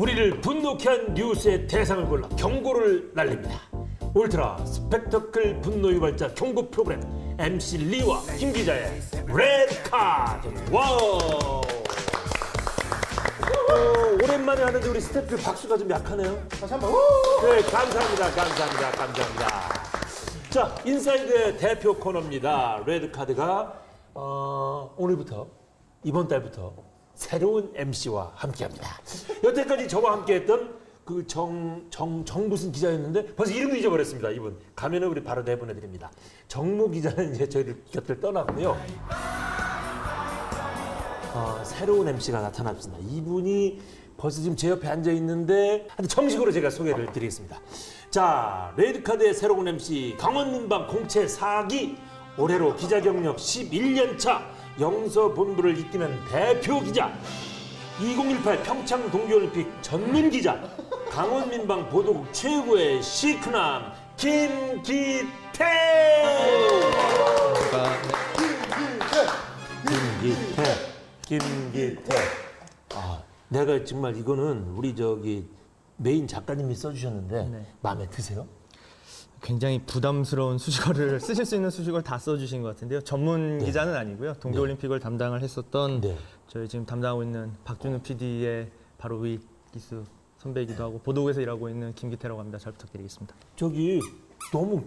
우리를 분노케 한 뉴스의 대상을 골라 경고를 날립니다. 울트라 스펙터클 분노 유발자 경고 프로그램 MC 리와 김 기자의 레드카드. 와우. 오랜만에 하는데 우리 스태프들 박수가 좀 약하네요. 다시 한번. 네, 감사합니다. 자, 인사이드의 대표 코너입니다. 레드카드가 오늘부터 이번 달부터 새로운 MC와 함께합니다. 여태까지 저와 함께했던 그 정무슨 기자였는데 벌써 이름을 잊어버렸습니다. 이분 가면을 우리 바로 내보내드립니다. 정모 기자는 이제 저희를 곁을 떠났고요. 새로운 MC가 나타났습니다. 이분이 벌써 지금 제 옆에 앉아 있는데 정식으로 제가 소개를 드리겠습니다. 자, 레드카드의 새로운 MC 강원민방 공채 4기, 올해로 기자 경력 11년 차 영서본부를 이끄는 대표 기자, 2018 평창 동계올림픽 전문 기자, 강원민방 보도국 최고의 시크남 김기태. 김기태. 내가 정말 이거는 우리 저기 메인 작가님이 써주셨는데 네. 마음에 드세요? 굉장히 부담스러운 수식어를 쓰실 수 있는 수식어를 다 써주신 것 같은데요. 전문 기자는 아니고요. 동계올림픽을 담당을 했었던 네. 저희 지금 담당하고 있는 박준우 PD의 바로 위 기수 선배이기도 하고 보도국에서 일하고 있는 김기태라고 합니다. 잘 부탁드리겠습니다. 저기 너무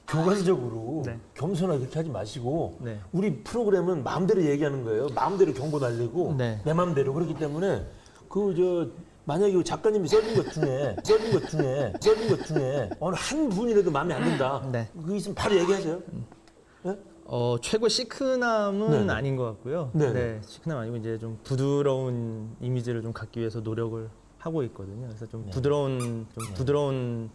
교과서적으로 네. 겸손하게 그렇게 하지 마시고 네. 우리 프로그램은 마음대로 얘기하는 거예요. 마음대로 경고 날리고 네. 내 마음대로. 그렇기 때문에 만약에 작가님이 써준 것 중에 어느 한 분이라도 마음에 안 든다. 네. 그거 있으면 바로 얘기하세요. 네? 최고 시크남은 네네. 아닌 것 같고요. 네네. 네, 시크남 아니고 이제 좀 부드러운 이미지를 좀 갖기 위해서 노력을 하고 있거든요. 그래서 좀 네. 부드러운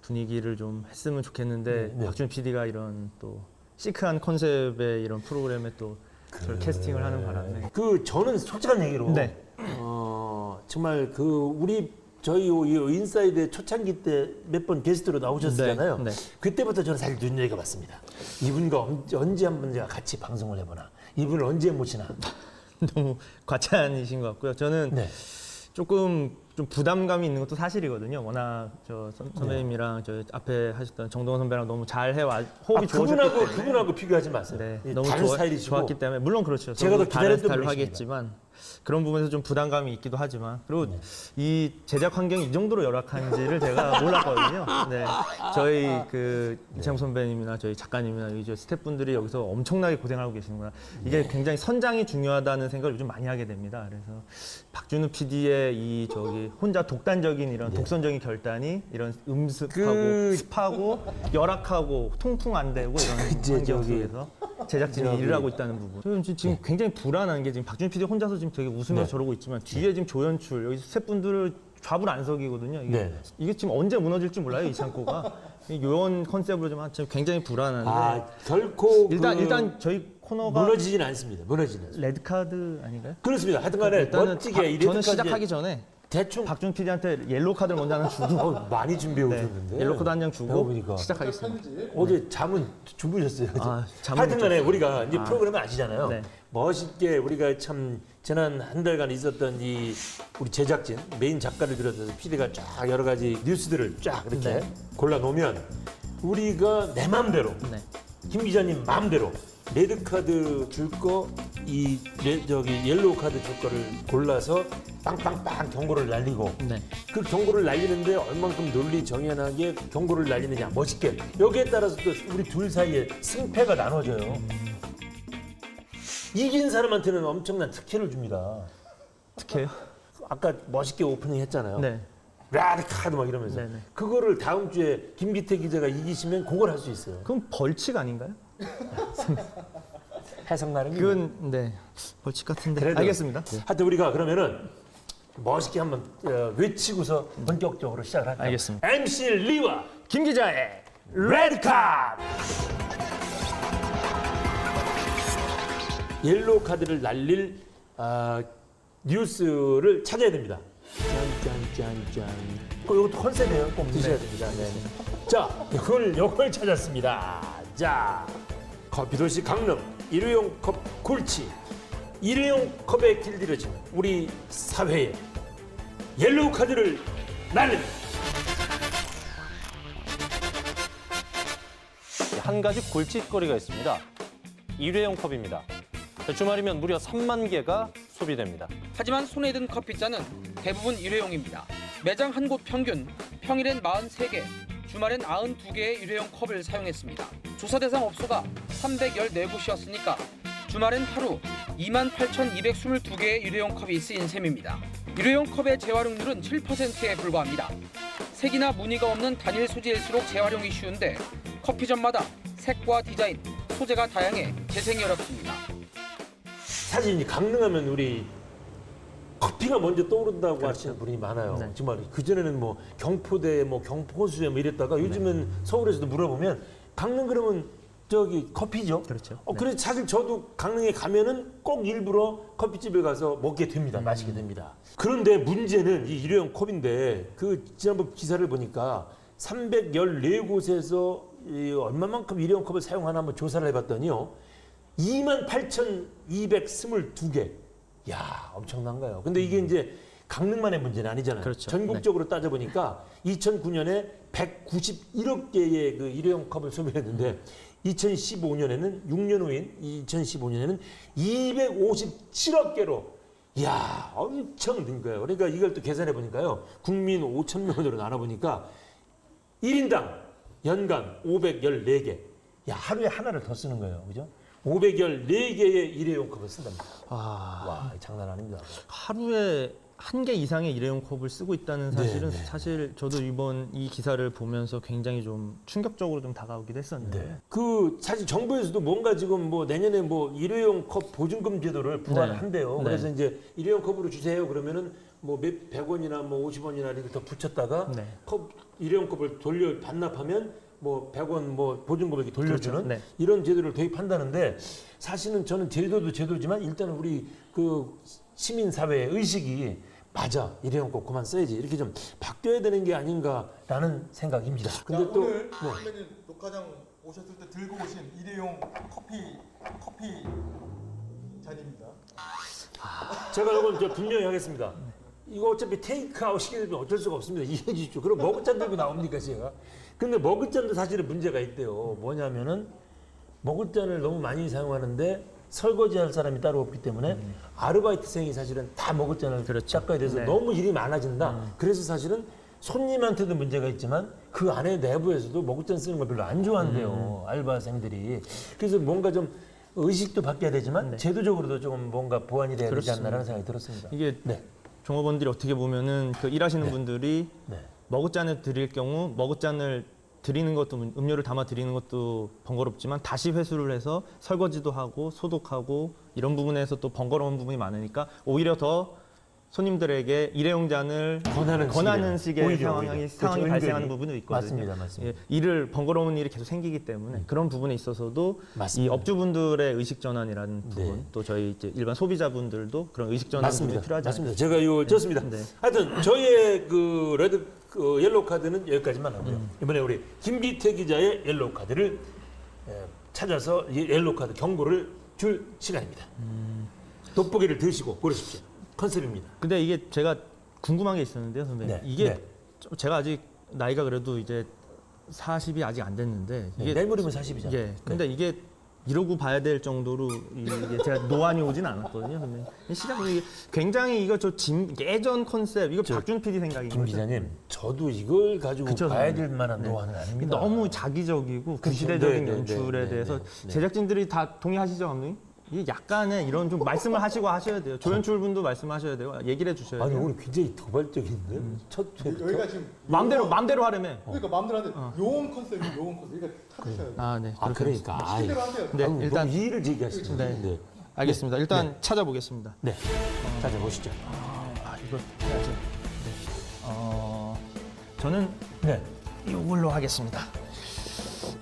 분위기를 좀 했으면 좋겠는데 네. 박준우 PD가 이런 또 시크한 컨셉의 이런 프로그램에 또 저를 캐스팅을 하는 바람에 저는 솔직한 얘기로 네. 정말 저희 인사이드 초창기 때 몇 번 게스트로 나오셨잖아요. 네, 네. 그때부터 저는 사실 눈여겨봤습니다. 이분과 언제 한번 제가 같이 방송을 해보나, 이분을 언제 모시나. 너무 과찬이신 것 같고요. 저는 네. 조금 좀 부담감이 있는 것도 사실이거든요. 워낙 저 선배님이랑 저 앞에 하셨던 정동원 선배랑 너무 잘 해와 호흡이 좋으셨기 때문에 그분하고 비교하지 마세요. 네, 이 너무 다른 스타일이시고. 좋았기 때문에 물론 그렇죠. 제가 더 다른 기다렸던 스타일로 분이십니다. 하겠지만 그런 부분에서 좀 부담감이 있기도 하지만 그리고 이 제작 환경이 이 정도로 열악한지를 제가 몰랐거든요. 네, 저희 이창 선배님이나 저희 작가님이나 저 스태프분들이 여기서 엄청나게 고생하고 계시는구나. 이게 굉장히 선장이 중요하다는 생각을 요즘 많이 하게 됩니다. 그래서 박준우 PD의 혼자 독단적인 이런 독선적인 결단이 이런 음습하고 습하고 열악하고 통풍 안 되고 이런 이제 환경 저기 속에서 제작진이 일을 하고 있다는 부분. 저는 지금 굉장히 불안한 게 지금 박준우 PD 혼자서 지금 되게 웃으면서 저러고 있지만 뒤에 지금 조연출 여기 스태프분들을 좌불 안석이거든요. 이게 지금 언제 무너질지 몰라요, 이 창고가. 요런 컨셉으로 좀 지금 굉장히 불안한데. 결코 일단 저희 코너가 무너지진 않습니다. 레드카드 아닌가요? 그렇습니다. 하여튼간에 일단은 멋지게 이 저는 레드카드에 시작하기 전에 대충 박준우 PD한테 옐로우 카드를 먼저 하나 주고 많이 준비해 오셨는데. 옐로우 카드 한 장 주고 배워보니까. 시작하겠습니다. 어제 잠은 주무셨어요? 잠은 하여튼간에 우리가 이제 프로그램을 아시잖아요. 네. 멋있게 우리가 참 지난 한 달간 있었던 우리 제작진 메인 작가를 비롯해서 PD가 쫙 여러 가지 뉴스들을 쫙 이렇게 골라 놓으면 우리가 내 마음대로 김 기자님 마음대로 레드카드 줄 거 옐로우 카드 줄 거를 골라서 빵빵빵 경고를 날리고 그 경고를 날리는데 얼만큼 논리 정연하게 경고를 날리느냐 멋있게 여기에 따라서 또 우리 둘 사이에 승패가 나눠져요. 이긴 사람한테는 엄청난 특혜를 줍니다. 특혜요? 아까 멋있게 오프닝 했잖아요. 네. 라드카드 막 이러면서 네네. 그거를 다음 주에 김기태 기자가 이기시면 그걸 할 수 있어요. 그럼 벌칙 아닌가요? 해석 나름이. 그건 벌칙 같은데. 알겠습니다. 하여튼 우리가 그러면은 멋있게 한번 외치고서 본격적으로 시작을 할까요? 알겠습니다. MC 리와 김 기자의 레드카드. 옐로우 카드를 날릴 뉴스를 찾아야 됩니다. 짠짠짠짠. 이것도 컨셉이에요. 꼭 드셔야 됩니다. 네. 자, 이걸 찾았습니다. 자, 커피도시 강릉 일회용 컵 굴치. 일회용 컵에 길들여진 우리 사회의 옐로우 카드를 날립니다. 한 가지 골칫거리가 있습니다. 일회용 컵입니다. 주말이면 무려 3만 개가 소비됩니다. 하지만 손에 든 커피잔은 대부분 일회용입니다. 매장 한 곳 평균 평일엔 43개, 주말엔 92개의 일회용 컵을 사용했습니다. 조사 대상 업소가 314곳이었으니까 주말엔 하루 28,222개의 일회용 컵이 쓰인 셈입니다. 일회용 컵의 재활용률은 7%에 불과합니다. 색이나 무늬가 없는 단일 소재일수록 재활용이 쉬운데 커피점마다 색과 디자인, 소재가 다양해 재생이 어렵습니다. 사실 이제 강릉하면 우리 커피가 먼저 떠오른다고 하시는 분이 많아요. 네. 정말 그전에는 뭐 경포대, 뭐 경포수에 뭐 이랬다가 요즘은 서울에서도 물어보면 강릉 그러면 저기 커피죠. 그렇죠. 그래서 사실 저도 강릉에 가면은 꼭 일부러 커피집에 가서 먹게 됩니다. 마시게 됩니다. 그런데 문제는 이 일회용 컵인데 그 지난번 기사를 보니까 314곳에서 얼마만큼 일회용 컵을 사용하나 한번 조사를 해봤더니요. 28,222개. 야, 엄청난가요? 근데 이게 이제 강릉만의 문제는 아니잖아요. 그렇죠. 전국적으로 따져보니까 2009년에 191억 개의 그 일회용 컵을 소비했는데 2015년에는 6년 후인 2015년에는 257억 개로 이야, 엄청 는 거예요. 그러니까 이걸 또 계산해 보니까요. 국민 5천 명으로 나눠 보니까 1인당 연간 514개. 야, 하루에 하나를 더 쓰는 거예요. 그죠? 514개의 일회용 컵을 쓴답니다. 와, 장난 아닙니다. 하루에 1개 이상의 일회용 컵을 쓰고 있다는 사실은 네. 사실 저도 이번 이 기사를 보면서 굉장히 좀 충격적으로 좀 다가오기도 했었는데. 네. 그 사실 정부에서도 뭔가 지금 뭐 내년에 뭐 일회용 컵 보증금 제도를 부과한대요. 네. 그래서 이제 일회용 컵으로 주세요. 그러면은 뭐 100원이나 뭐 50원이나 이렇게 더 붙였다가 네. 일회용 컵을 돌려 반납하면 뭐 100원 뭐 보증금을 이렇게 돌려주는 그렇죠. 네. 이런 제도를 도입한다는데 사실은 저는 제도도 제도지만 일단은 우리 그 시민 사회의 의식이 맞아 일회용 컵 그만 써야지 이렇게 좀 바뀌어야 되는 게 아닌가라는 생각입니다. 근데 또 오늘 선배님 녹화장 오셨을 때 들고 오신 일회용 커피 잔입니다. 제가 이건 저 분명히 하겠습니다. 이거 어차피 테이크아웃 시키면 어쩔 수가 없습니다. 이해해 주십시오. 그럼 머그잔 들고 나옵니까 제가? 근데 머그잔도 사실은 문제가 있대요. 뭐냐면은 머그잔을 너무 많이 사용하는데 설거지할 사람이 따로 없기 때문에 아르바이트생이 사실은 다 머그잔을 그렇죠. 닦아야 돼서 네. 너무 일이 많아진다. 그래서 사실은 손님한테도 문제가 있지만 그 안에 내부에서도 머그잔 쓰는 걸 별로 안 좋아한대요. 알바생들이. 그래서 뭔가 좀 의식도 바뀌어야 되지만 제도적으로도 조금 뭔가 보완이 돼야 되지 그렇습니다. 않나라는 생각이 들었습니다. 이게 네. 종업원들이 어떻게 보면은 그 일하시는 분들이 네. 머그잔을 드릴 경우 머그잔을 드리는 것도 음료를 담아 드리는 것도 번거롭지만 다시 회수를 해서 설거지도 하고 소독하고 이런 부분에서 또 번거로운 부분이 많으니까 오히려 더 손님들에게 일회용 잔을 권하는 식의 오히려, 상황이 오히려. 상황이 그렇죠. 발생하는 은근히. 부분도 있거든요. 맞습니다, 맞습니다. 예, 일을 번거로운 일이 계속 생기기 때문에 그런 부분에 있어서도 맞습니다. 이 업주분들의 의식 전환이라는 부분, 네. 또 저희 이제 일반 소비자분들도 그런 의식 전환 부분이 필요하지 않습니다. 맞습니다. 제가 요 졌습니다. 네. 하여튼 저희의 그 레드 그 옐로우 카드는 여기까지만 하고요. 이번에 우리 김기태 기자의 옐로우 카드를 찾아서 이 옐로우 카드 경고를 줄 시간입니다. 돋보기를 드시고 고르십시오. 컨셉입니다. 근데 이게 제가 궁금한 게 있었는데요, 선배님. 네, 이게 네. 제가 아직 나이가 그래도 이제 40이 아직 안 됐는데 이게 내일 모레면 40이잖아요. 예. 근데 이게 이러고 봐야 될 정도로 이게 제가 노안이 오진 않았거든요, 선배님. 시작이 굉장히 이거 예전 컨셉 이거 박준 PD 생각인 김 거죠. 기자님, 저도 이걸 가지고 그쵸, 봐야 선생님. 될 만한 노안은 아닙니다. 너무 자기적이고 그쵸. 구시대적인 네, 네, 연출에 네, 네, 대해서 네. 제작진들이 다 동의하시죠, 감독님? 이게 약간의 이런 좀 말씀을 하시고 하셔야 돼요. 조연출 분도 말씀하셔야 돼요. 얘기를 해주셔야 아니 돼요. 오늘 굉장히 도발적인데 첫 회부터. 여기가 지금 마음대로 하려면. 그러니까 마음대로 하는데 요원 컨셉이 요원 컨셉. 그러니까 찾으셔야 돼요. 아, 네. 아 그러니까. 아이, 시대로 하세요. 네, 아유, 일단 너무 이의를 제기하시는데. 네. 네. 알겠습니다. 일단 찾아보겠습니다. 네. 찾아보시죠. 이거 해야죠. 저는 네. 이걸로 하겠습니다.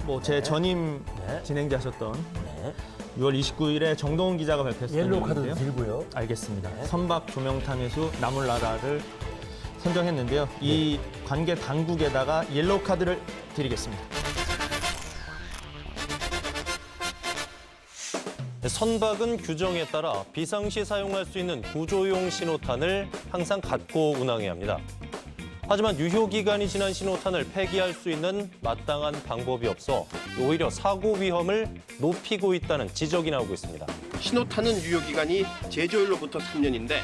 뭐 제 전임 네. 진행자셨던 네. 6월 29일에 정동훈 기자가 발표했던 옐로우 카드도 내용인데요. 들고요. 알겠습니다. 네. 선박 조명탄 회수 나물나라를 선정했는데요. 이 관계 당국에다가 옐로우 카드를 드리겠습니다. 선박은 규정에 따라 비상시 사용할 수 있는 구조용 신호탄을 항상 갖고 운항해야 합니다. 하지만 유효기간이 지난 신호탄을 폐기할 수 있는 마땅한 방법이 없어 오히려 사고 위험을 높이고 있다는 지적이 나오고 있습니다. 신호탄은 유효기간이 제조일로부터 3년인데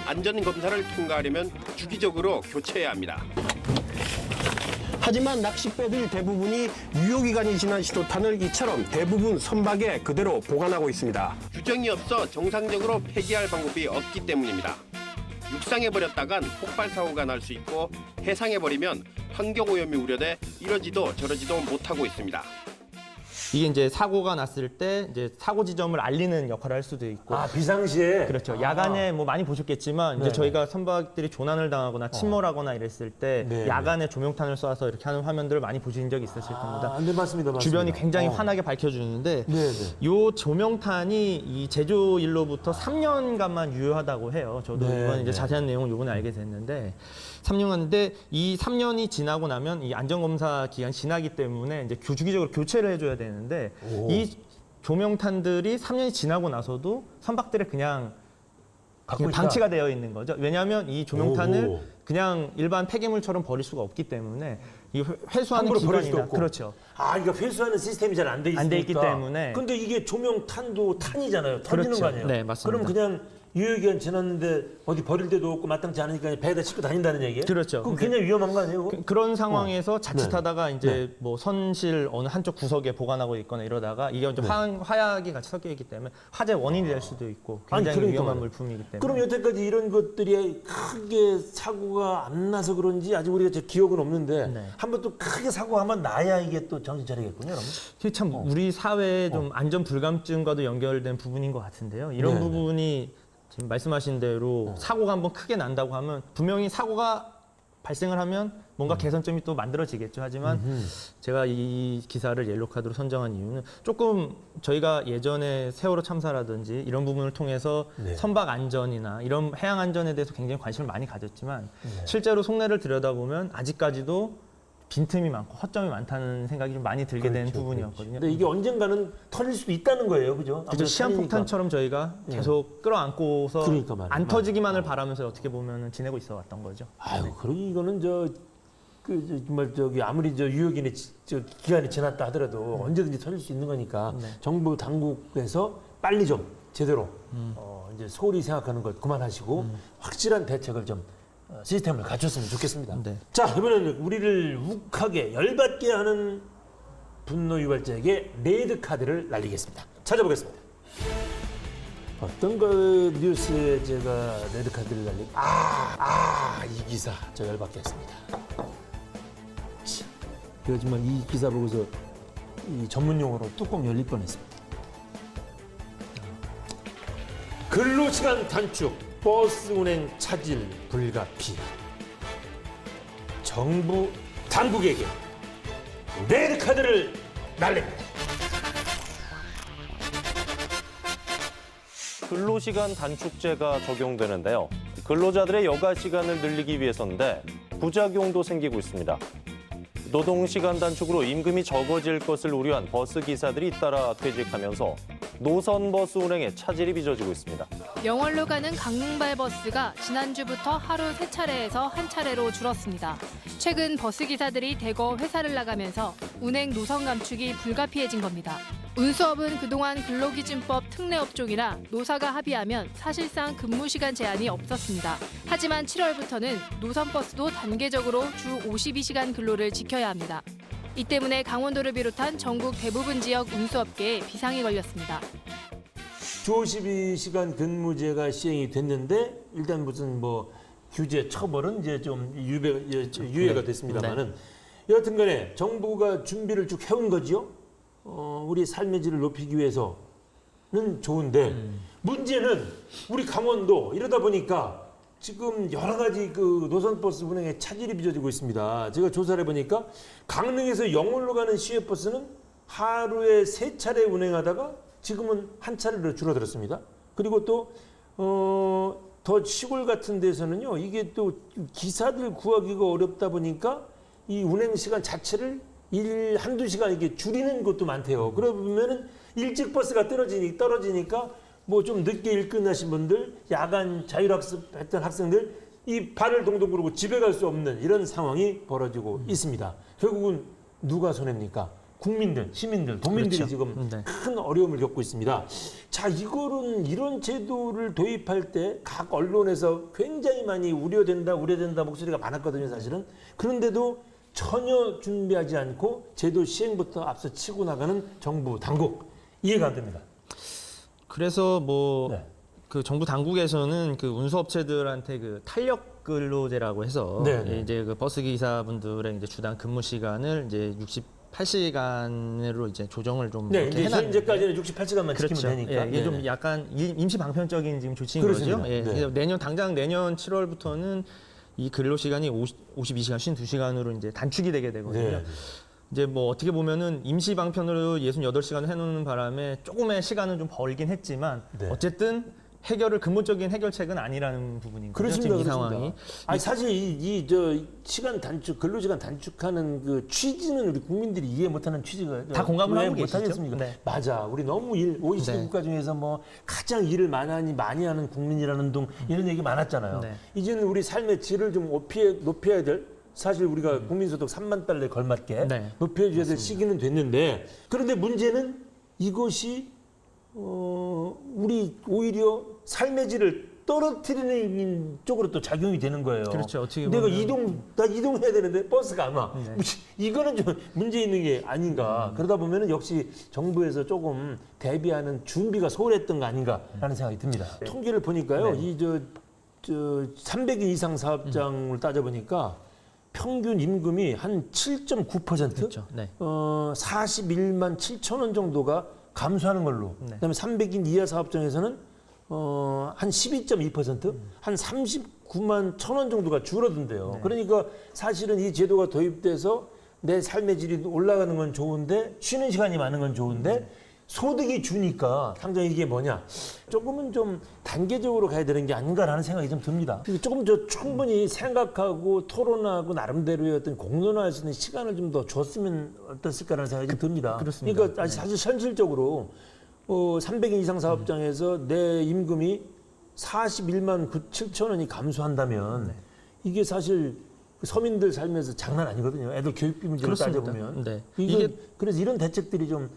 안전검사를 통과하려면 주기적으로 교체해야 합니다. 하지만 낚싯배들 대부분이 유효기간이 지난 신호탄을 이처럼 대부분 선박에 그대로 보관하고 있습니다. 규정이 없어 정상적으로 폐기할 방법이 없기 때문입니다. 육상에 버렸다간 폭발 사고가 날 수 있고 해상에 버리면 환경 오염이 우려돼 이러지도 저러지도 못하고 있습니다. 이게 이제 사고가 났을 때 이제 사고 지점을 알리는 역할을 할 수도 있고. 아, 비상시에. 그렇죠. 야간에 뭐 많이 보셨겠지만 이제 네. 저희가 선박들이 조난을 당하거나 침몰하거나 이랬을 때 네. 야간에 조명탄을 쏴서 이렇게 하는 화면들을 많이 보신 적이 있으실 겁니다. 네, 맞습니다. 주변이 굉장히 환하게 밝혀주는데 네, 네. 요 조명탄이 이 제조일로부터 3년간만 유효하다고 해요. 저도 네, 이번 이제 네. 자세한 내용을 요번에 알게 됐는데 3년간인데 이 3년이 지나고 나면 이 안전검사 기간이 지나기 때문에 이제 주기적으로 교체를 해줘야 되는데 오. 이 조명탄들이 3년이 지나고 나서도 선박들에 그냥 갖고 있다? 방치가 되어 있는 거죠. 왜냐하면 이 조명탄을 오호. 그냥 일반 폐기물처럼 버릴 수가 없기 때문에 이 회수하는 함부로 버릴 수도 기관이나 없고. 그렇죠. 아, 이거 회수하는 시스템이 잘 안 돼 있으니까. 안 돼 있기 때문에. 근데 이게 조명탄도 탄이잖아요. 던지는 그렇죠. 거 아니에요? 네, 맞습니다. 그럼 그냥 유효기간 지났는데 어디 버릴 데도 없고 마땅치 않으니까 그냥 배에다 싣고 다닌다는 얘기예요? 그렇죠. 그럼 굉장히 위험한 거 아니에요? 그거? 그런 상황에서 자칫하다가 이제 네. 뭐 선실 어느 한쪽 구석에 보관하고 있거나 이러다가 이게 이제 네. 화약이 같이 섞여 있기 때문에 화재 원인이 될 수도 있고 아니, 굉장히 그러니까 위험한 말이에요. 물품이기 때문에. 그럼 여태까지 이런 것들이 크게 사고가 안 나서 그런지 아직 우리가 제 기억은 없는데 네. 한번 또 크게 사고가 한번 나야 이게 또 정신 차리겠군요. 그러면. 이게 참 우리 사회의 좀 안전 불감증과도 연결된 부분인 것 같은데요. 이런 네, 네. 부분이 지금 말씀하신 대로 사고가 한번 크게 난다고 하면 분명히 사고가 발생을 하면 뭔가 개선점이 또 만들어지겠죠. 하지만 제가 이 기사를 옐로카드로 선정한 이유는 조금 저희가 예전에 세월호 참사라든지 이런 부분을 통해서 네. 선박 안전이나 이런 해양 안전에 대해서 굉장히 관심을 많이 가졌지만 네. 실제로 속내를 들여다보면 아직까지도 빈틈이 많고 허점이 많다는 생각이 좀 많이 들게 된 그렇죠, 부분이었거든요. 근데 이게 언젠가는 터질 수도 있다는 거예요, 그죠? 그죠. 아무래도 시한폭탄처럼 저희가 계속 끌어안고서 그러니까 말이에요. 안 터지기만을 바라면서 어떻게 보면 지내고 있어 왔던 거죠. 아유, 그러고 이거는 정말 아무리 유효기간이 기간이 지났다 하더라도 언제든지 터질 수 있는 거니까 네. 정부 당국에서 빨리 좀 제대로 이제 소홀히 생각하는 것 그만하시고 확실한 대책을 좀 시스템을 갖췄으면 좋겠습니다. 네. 자, 이번에는 우리를 욱하게 열받게 하는 분노 유발자에게 레드 카드를 날리겠습니다. 찾아보겠습니다. 어떤 그 뉴스에 제가 레드 카드를 날리? 이 기사 저 열받게 했습니다. 참, 이거 정말 이 기사 보고서 이 전문 용어로 뚜껑 열릴 뻔했습니다. 근로시간 단축, 버스 운행 차질 불가피. 정부 당국에게 레드 카드를 날립니다. 근로시간 단축제가 적용되는데요. 근로자들의 여가 시간을 늘리기 위해서인데 부작용도 생기고 있습니다. 노동시간 단축으로 임금이 적어질 것을 우려한 버스 기사들이 잇따라 퇴직하면서 노선 버스 운행에 차질이 빚어지고 있습니다. 영월로 가는 강릉발 버스가 지난주부터 하루 3차례에서 1차례로 줄었습니다. 최근 버스 기사들이 대거 회사를 나가면서 운행 노선 감축이 불가피해진 겁니다. 운수업은 그동안 근로기준법 특례업종이라 노사가 합의하면 사실상 근무시간 제한이 없었습니다. 하지만 7월부터는 노선버스도 단계적으로 주 52시간 근로를 지켜야 합니다. 이 때문에 강원도를 비롯한 전국 대부분 지역 운수업계에 비상이 걸렸습니다. 주 52시간 근무제가 시행이 됐는데 일단 무슨 규제 처벌은 이제 좀 유예가 됐습니다만은 여하튼간에 정부가 준비를 쭉 해온 거지요. 우리 삶의 질을 높이기 위해서는 좋은데 문제는 우리 강원도 이러다 보니까 지금 여러 가지 그 노선버스 운행에 차질이 빚어지고 있습니다. 제가 조사를 해보니까 강릉에서 영월로 가는 시외버스는 하루에 3차례 운행하다가 지금은 1차례로 줄어들었습니다. 그리고 또 더 시골 같은 데서는요, 이게 또 기사들 구하기가 어렵다 보니까 이 운행 시간 자체를 한두 시간 이렇게 줄이는 곳도 많대요. 그러면은 일찍 버스가 떨어지니까 뭐 좀 늦게 일 끝나신 분들, 야간 자율학습 했던 학생들 이 발을 동동 구르고 집에 갈 수 없는 이런 상황이 벌어지고 있습니다. 결국은 누가 손해입니까? 국민들, 시민들, 도민들이 그렇죠. 지금 네. 큰 어려움을 겪고 있습니다. 자, 이런 제도를 도입할 때 각 언론에서 굉장히 많이 우려된다 목소리가 많았거든요, 사실은. 그런데도 전혀 준비하지 않고 제도 시행부터 앞서 치고 나가는 정부 당국 이해가 안 됩니다. 그래서 뭐 네. 그 정부 당국에서는 그 운수업체들한테 그 탄력 근로제라고 해서 네. 이제 그 버스 기사분들의 이제 주당 근무 시간을 이제 68시간으로 이제 조정을 좀 네, 이렇게 이제 해놨는데. 현재까지는 68시간만 그렇죠. 지키면 되니까. 예, 이게 네. 좀 약간 임시 방편적인 지금 조치인 그렇습니다. 거죠. 예, 네. 그래서 당장 내년 7월부터는 이 근로 시간이 52시간, 52시간으로 이제 단축이 되게 되거든요. 네. 이제 뭐 어떻게 보면은 임시 방편으로 68시간을 해놓는 바람에 조금의 시간은 좀 벌긴 했지만 네. 어쨌든 근본적인 해결책은 아니라는 부분인 거죠. 그렇습니다. 지금 이 그렇습니다. 상황이. 아니 사실 이 시간 단축, 근로시간 단축하는 그 취지는 우리 국민들이 이해 못하는 취지가 다 공감을 왜 하고 계시죠? 못하겠습니까? 네. 맞아. 우리 너무 OECD 네. 국가 중에서 뭐 가장 일을 많이 하는 국민이라는 둥 이런 얘기 많았잖아요. 네. 이제는 우리 삶의 질을 좀 높여야 될 사실 우리가 국민소득 3만 달러에 걸맞게 네. 높여줘야 될 시기는 됐는데 그런데 문제는 이것이 우리 오히려 삶의 질을 떨어뜨리는 쪽으로 또 작용이 되는 거예요. 그렇죠. 어떻게 내가 보면. 이동해야 되는데 버스가 안 와. 네. 이거는 좀 문제 있는 게 아닌가. 그러다 보면은 역시 정부에서 조금 대비하는 준비가 소홀했던 거 아닌가라는 생각이 듭니다. 통계를 보니까요. 네. 이 300인 이상 사업장을 따져보니까 평균 임금이 한 7.9%? 그렇죠. 네. 41만 7천 원 정도가 감소하는 걸로. 네. 그다음에 300인 이하 사업장에서는 한 12.2%, 한 39만 1천 원 정도가 줄어든대요. 네. 그러니까 사실은 이 제도가 도입돼서 내 삶의 질이 올라가는 건 좋은데 쉬는 시간이 많은 건 좋은데 소득이 주니까 당장 이게 뭐냐 조금은 좀 단계적으로 가야 되는 게 아닌가라는 생각이 좀 듭니다. 조금 충분히 생각하고 토론하고 나름대로의 어떤 공론화할 수 있는 시간을 좀 더 줬으면 어땠을까라는 생각이 좀 듭니다. 그렇습니다. 그러니까 사실 현실적으로 300인 이상 사업장에서 내 임금이 41만 7천 원이 감소한다면 이게 사실 서민들 삶에서 장난 아니거든요. 애들 교육비 문제를 그렇습니다. 따져보면. 네. 이게 그래서 이런 대책들이 좀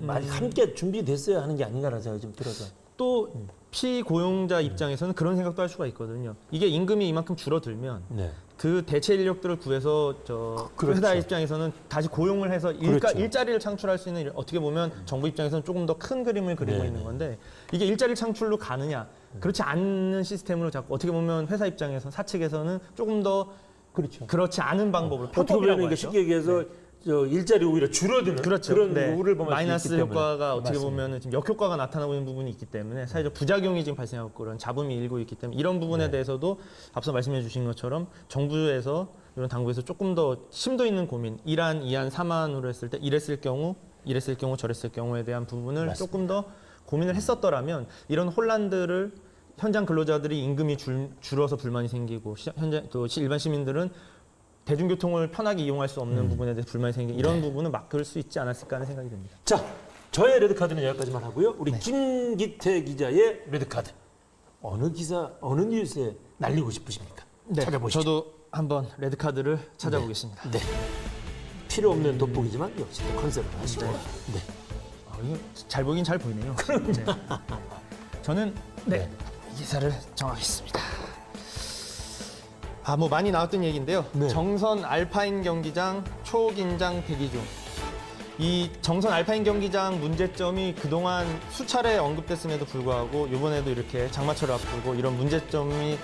많이 함께 준비됐어야 하는 게 아닌가라는 생각이 좀 들어서. 또 피고용자 입장에서는 그런 생각도 할 수가 있거든요. 이게 임금이 이만큼 줄어들면 네. 그 대체 인력들을 구해서 그렇죠. 회사 입장에서는 다시 고용을 해서 그렇죠. 일자리를 창출할 수 있는 어떻게 보면 정부 입장에서는 조금 더 큰 그림을 그리고 네네. 있는 건데 이게 일자리 창출로 가느냐 그렇지 않는 시스템으로 자꾸 어떻게 보면 회사 입장에서 사측에서는 조금 더 그렇죠. 그렇지 않은 방법으로 어떻게 편법이라고 보면 하죠. 쉽게 얘기해서 일자리 오히려 줄어드는 그렇죠. 그런 네. 우를 범할 마이너스 수 있기 때문에. 효과가 어떻게 맞습니다. 보면 지금 역효과가 나타나고 있는 부분이 있기 때문에 사회적 부작용이 지금 발생하고 그런 잡음이 일고 있기 때문에 이런 부분에 네. 대해서도 앞서 말씀해 주신 것처럼 정부에서 이런 당국에서 조금 더 심도 있는 고민 1안, 2안, 3안으로 했을 때 이랬을 경우 저랬을 경우에 대한 부분을 맞습니다. 조금 더 고민을 했었더라면 이런 혼란들을 현장 근로자들이 임금이 줄어서 불만이 생기고 또 일반 시민들은 대중교통을 편하게 이용할 수 없는 부분에 대해서 불만이 생기는 이런 부분은 막을 수 있지 않았을까 하는 생각이 듭니다. 자, 저의 레드카드는 여기까지만 하고요. 우리 김기태 기자의 레드카드. 어느 기사, 어느 뉴스에 날리고 싶으십니까? 찾아보시죠. 저도 한번 레드카드를 찾아보겠습니다. 네. 필요 없는 돋보기지만 역시 또 컨셉을 하시고. 네. 이거 잘 보긴 잘 보이네요. 네. 저는 네. 이 기사를 정하겠습니다. 뭐 많이 나왔던 얘기인데요. 네. 정선 알파인 경기장 초긴장 대기 중. 이 정선 알파인 경기장 문제점이 그동안 수차례 언급됐음에도 불구하고 이번에도 이렇게 장마철을 앞두고 이런 문제점이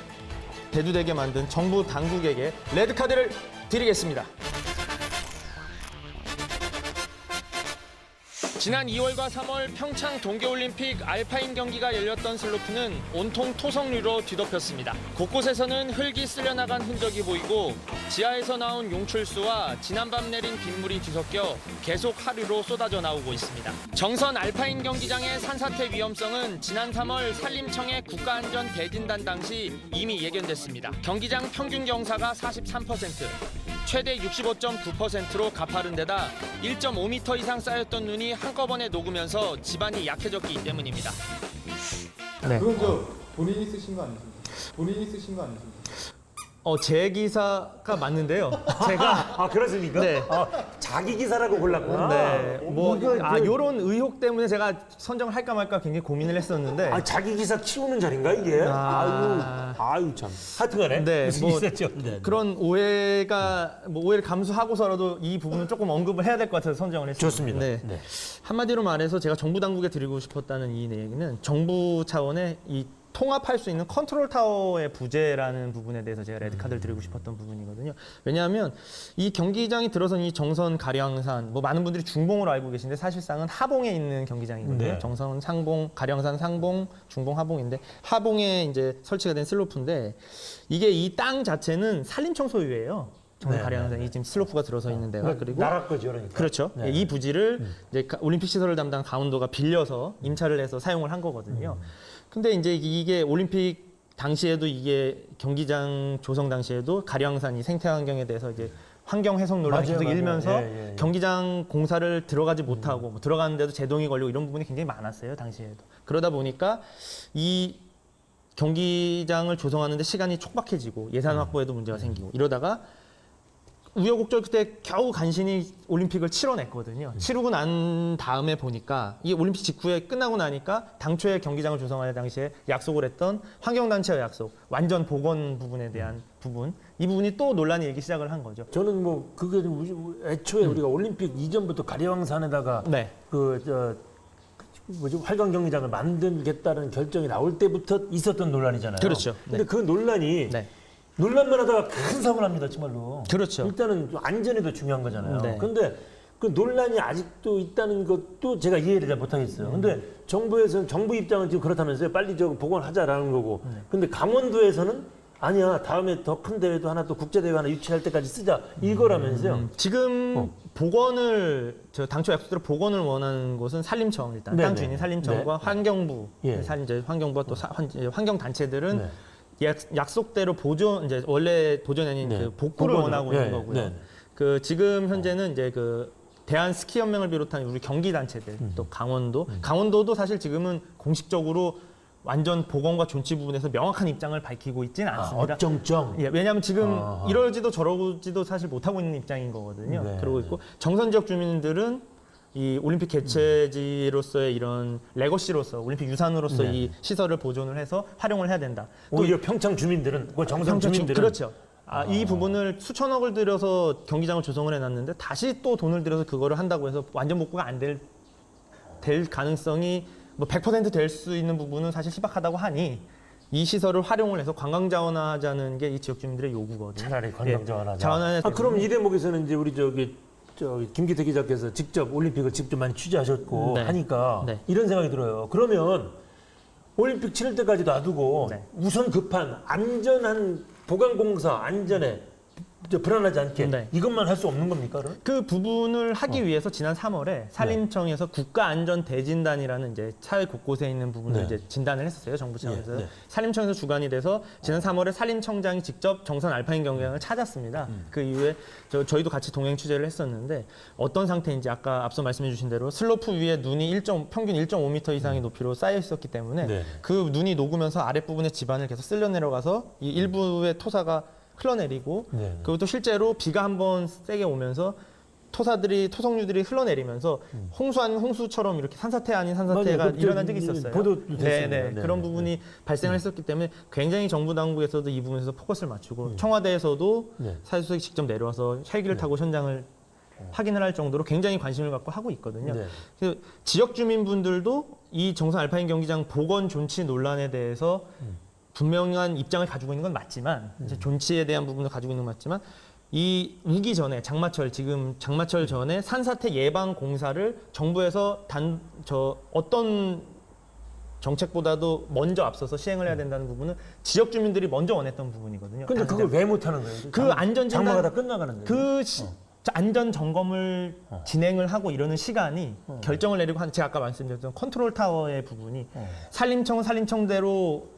대두되게 만든 정부 당국에게 레드카드를 드리겠습니다. 지난 2월과 3월 평창 동계올림픽 알파인 경기가 열렸던 슬로프는 온통 토성류로 뒤덮였습니다. 곳곳에서는 흙이 쓸려나간 흔적이 보이고 지하에서 나온 용출수와 지난밤 내린 빗물이 뒤섞여 계속 하류로 쏟아져 나오고 있습니다. 정선 알파인 경기장의 산사태 위험성은 지난 3월 산림청의 국가안전 대진단 당시 이미 예견됐습니다. 경기장 평균 경사가 43%, 최대 65.9%로 가파른 데다 1.5m 이상 쌓였던 눈이 한꺼번에 녹으면서 지반이 약해졌기 때문입니다. 네. 그건 저 본인이 쓰신 거 아니십니까? 본인이 쓰신 거 아니십니까? 제 기사가 맞는데요. 제가 아 그렇습니까? 네. 자기 기사라고 골랐구나. 네, 뭐 이거 요런 의혹 때문에 제가 선정을 할까 말까 굉장히 고민을 했었는데 자기 기사 키우는 자리인가 이게? 아유 참. 하여튼간에 네, 무슨 뭐 있었죠? 네. 그런 오해를 감수하고서라도 이 부분은 조금 언급을 해야 될 것 같아서 선정을 했습니다. 좋습니다. 네. 네. 한마디로 말해서 제가 정부 당국에 드리고 싶었다는 이 얘기는 정부 차원의 이 통합할 수 있는 컨트롤 타워의 부재라는 부분에 대해서 제가 레드카드를 드리고 싶었던 부분이거든요. 왜냐하면 이 경기장이 들어선 이 정선 가량산, 뭐 많은 분들이 중봉으로 알고 계신데 사실상은 하봉에 있는 경기장이거든요. 네. 정선 상봉, 가량산 상봉, 중봉, 하봉인데 하봉에 이제 설치가 된 슬로프인데 이게 이 땅 자체는 산림청 소유예요. 정선 가량산이 지금 슬로프가 들어서 있는 데가 그리고 나라 거죠, 그러니까. 그렇죠. 네. 이 부지를 이제 올림픽 시설을 담당 강원도가 빌려서 임차를 해서 사용을 한 거거든요. 근데 이제 이게 올림픽 당시에도 이게 경기장 조성 당시에도 가량산이 생태 환경에 대해서 이제 환경 훼손 논란이 맞아요, 계속 맞아요. 일면서 예. 경기장 공사를 들어가지 못하고 뭐 들어가는데도 제동이 걸리고 이런 부분이 굉장히 많았어요, 당시에도. 그러다 보니까 이 경기장을 조성하는데 시간이 촉박해지고 예산 확보에도 문제가 생기고 이러다가 우여곡절 그때 겨우 간신히 올림픽을 치러냈거든요. 치르고 난 다음에 보니까 이 올림픽 직후에 끝나고 나니까 당초에 경기장을 조성할 당시에 약속을 했던 환경단체의 약속, 완전 복원 부분에 대한 부분, 이 부분이 또 논란이 일기 시작을 한 거죠. 저는 뭐 그게 애초에 우리가 올림픽 이전부터 가량산에다가 네. 활강 경기장을 만들겠다는 결정이 나올 때부터 있었던 논란이잖아요. 그렇죠. 근데 네. 그 논란이 네. 논란만 하다가 큰 사고를 합니다, 정말로. 그렇죠. 일단은 안전이 더 중요한 거잖아요. 네. 그런데 그 논란이 아직도 있다는 것도 제가 이해를 잘 못하겠어요. 근데 정부에서는 정부 입장은 지금 그렇다면서요. 빨리 저 복원하자라는 거고. 근데 강원도에서는 아니야, 다음에 더 큰 대회도 하나 또 국제 대회 하나 유치할 때까지 쓰자 이거라면서요. 지금 복원을 당초 약속대로 복원을 원하는 곳은 산림청 일단 네네. 땅 주인인 산림청과 네. 환경부, 예. 환경부와 또 환경 단체들은 네. 약속대로 보존 이제 원래 보존이 아닌 네. 그 복구를 원하고 있는 거고요. 네. 그 지금 현재는 이제 그 대한 스키 연맹을 비롯한 우리 경기 단체들 또 강원도도 사실 지금은 공식적으로 완전 복원과 존치 부분에서 명확한 입장을 밝히고 있지는 않습니다. 어정쩡. 예, 왜냐하면 지금 이러지도 저러지도 사실 못하고 있는 입장인 거거든요. 네. 그러고 있고 정선 지역 주민들은 이 올림픽 개최지로서의 이런 레거시로서 올림픽 유산으로서 네. 이 시설을 보존을 해서 활용을 해야 된다. 오히려 평창 주민들은, 그 정선 평창 주민들은 그렇죠. 이 부분을 수천억을 들여서 경기장을 조성을 해놨는데 다시 또 돈을 들여서 그거를 한다고 해서 완전 복구가 안 될 가능성이 뭐 100% 될 수 있는 부분은 사실 희박하다고 하니 이 시설을 활용을 해서 관광 자원화하자는 게 이 지역 주민들의 요구거든요. 차라리 관광 자원하자. 자원화해야 그럼 이 대목에서는 이제 우리 저기 김기태 기자께서 직접 올림픽을 직접 많이 취재하셨고 네. 하니까 네. 이런 생각이 들어요. 그러면 올림픽 치를 때까지 놔두고 네. 우선 급한 안전한 보강공사 안전에 불안하지 않게 네. 이것만 할 수 없는 겁니까? 그럼? 그 부분을 하기 위해서 지난 3월에 산림청에서 국가안전대진단이라는 이제 사회 곳곳에 있는 부분을 네. 이제 진단을 했었어요. 정부 차원에서. 네. 산림청에서 주관이 돼서 지난 3월에 산림청장이 직접 정선 알파인 경기장을 찾았습니다. 그 이후에 저희도 같이 동행 취재를 했었는데 어떤 상태인지 아까 앞서 말씀해 주신 대로 슬로프 위에 눈이 평균 1.5m 이상의 높이로 쌓여 있었기 때문에 네. 그 눈이 녹으면서 아랫부분의 지반을 계속 쓸려 내려가서 이 일부의 토사가 흘러내리고 네. 그리고 또 실제로 비가 한번 세게 오면서 토성류들이 흘러내리면서 홍수 아닌 홍수처럼 이렇게 산사태 아닌 산사태가 맞아요. 일어난 적이 있었어요. 보도 됐습니다. 네. 네. 그런 부분이 발생을 했었기 때문에 굉장히 정부 당국에서도 이 부분에서 포커스를 맞추고 청와대에서도 네. 사회수석이 직접 내려와서 헬기를 타고 현장을 확인을 할 정도로 굉장히 관심을 갖고 하고 있거든요. 네. 그래서 지역 주민분들도 이 정선 알파인 경기장 복원 존치 논란에 대해서 분명한 입장을 가지고 있는 건 맞지만 이제 존치에 대한 부분을 가지고 있는 건 맞지만 이 우기 전에 장마철 전에 산사태 예방 공사를 정부에서 어떤 정책보다도 먼저 앞서서 시행을 해야 된다는 부분은 지역 주민들이 먼저 원했던 부분이거든요. 근데 그걸 왜 못하는 거예요? 그 안전 장마가 다 진단 끝나가는데. 안전 점검을 진행을 하고 이러는 시간이 결정을 내리고 제가 아까 말씀드렸던 컨트롤 타워의 부분이 산림청은 산림청대로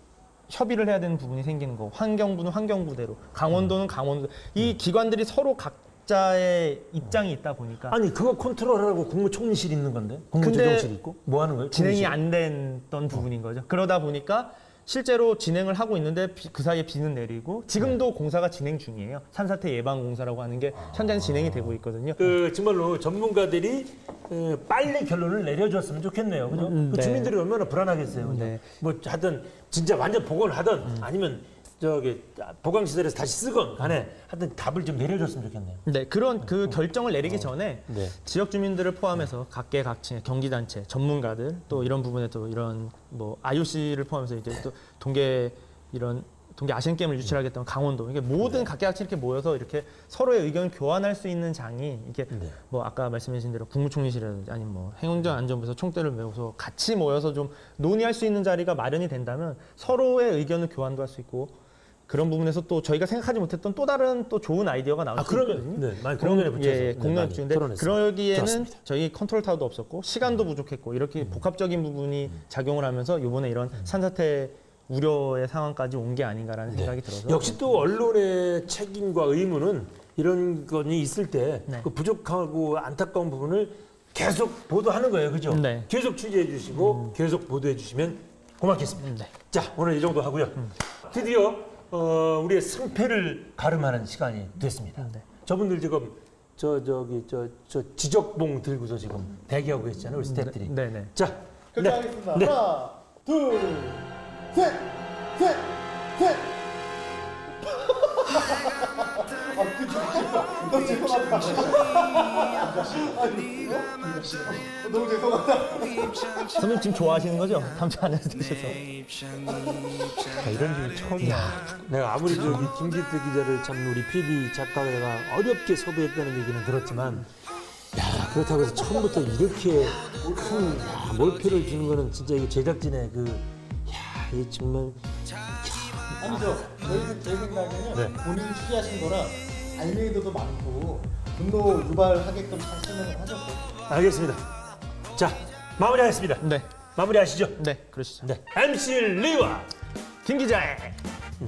협의를 해야 되는 부분이 생기는 거고 환경부는 환경부대로 강원도는 강원도 이 기관들이 서로 각자의 입장이 있다 보니까 아니 그거 컨트롤하라고 국무총리실이 있는 건데 국무조정실이 있고 뭐 하는 거예요? 진행이 총리실? 안 됐던 부분인 거죠. 그러다 보니까 실제로 진행을 하고 있는데 그 사이에 비는 내리고 지금도 공사가 진행 중이에요. 산사태 예방 공사라고 하는 게 현재 진행이 되고 있거든요. 그 정말로 전문가들이 빨리 결론을 내려줬으면 좋겠네요. 그죠? 그 네. 주민들이 얼마나 불안하겠어요. 그죠? 네. 뭐 하여튼 진짜 완전 복원을 하든 아니면 저기 보강시설에서 다시 쓰건 간에 하여튼 답을 좀 내려줬으면 좋겠네요. 네, 그런 그 결정을 내리기 전에 네. 지역 주민들을 포함해서 각계각층의 경기단체, 전문가들 또 이런 부분에 또 이런 뭐 IOC를 포함해서 이제 또 동계 아시안 게임을 유치하겠다는 강원도 이게 모든 각계각층 이렇게 모여서 이렇게 서로의 의견을 교환할 수 있는 장이 이게 뭐 아까 말씀해주신 대로 국무총리실이라든지 아니면 뭐 행정안전부에서 총대를 메워서 같이 모여서 좀 논의할 수 있는 자리가 마련이 된다면 서로의 의견을 교환도 할 수 있고 그런 부분에서 또 저희가 생각하지 못했던 또 다른 또 좋은 아이디어가 나올 수 있거든요. 네, 많이 공론에 붙여서 예, 공론에 붙이는데 토론했어요. 그러기에는 좋았습니다. 저희 컨트롤 타워도 없었고 시간도 부족했고 이렇게 복합적인 부분이 작용을 하면서 이번에 이런 산사태 우려의 상황까지 온 게 아닌가라는 생각이 들어서 역시 또 언론의 책임과 의무는 이런 건이 있을 때 네. 그 부족하고 안타까운 부분을 계속 보도하는 거예요. 그죠? 네. 계속 취재해 주시고 계속 보도해 주시면 고맙겠습니다. 네. 자, 오늘 이 정도 하고요. 드디어 우리의 승패를 가름하는 시간이 됐습니다. 네. 저분들 지금 저 지적봉 들고서 지금 대기하고 계시잖아요. 우리 스태프들이. 네, 네. 자, 결정하겠습니다. 네. 하나, 둘, 셋, 셋, 셋. 너무 죄송하다. 너무 죄송하다. 선생님 지금 좋아하시는 거죠? 담배 안 해도 되셔서. 이런 일이 처음이야. 내가 아무리 저기 김기태 기자를 참 우리 PD 작가가 어렵게 섭외했다는 얘기는 들었지만, 야 그렇다고 해서 처음부터 이렇게 큰 몰표를 주는 거는 진짜 이게 제작진의 이게 정말. 아니죠. 저희는 제 생각에는 네. 본인이 취재하신 거라 알맹이도 많고 분노 유발하게끔 잘 설명을 하셨고. 알겠습니다. 자 마무리하겠습니다. 네, 마무리하시죠. 네, 그러시죠. 네. MC 리와 김 기자의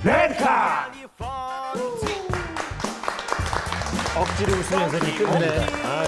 레카. 억지로 웃으면서 이렇게 끝냅니다. 네. 아,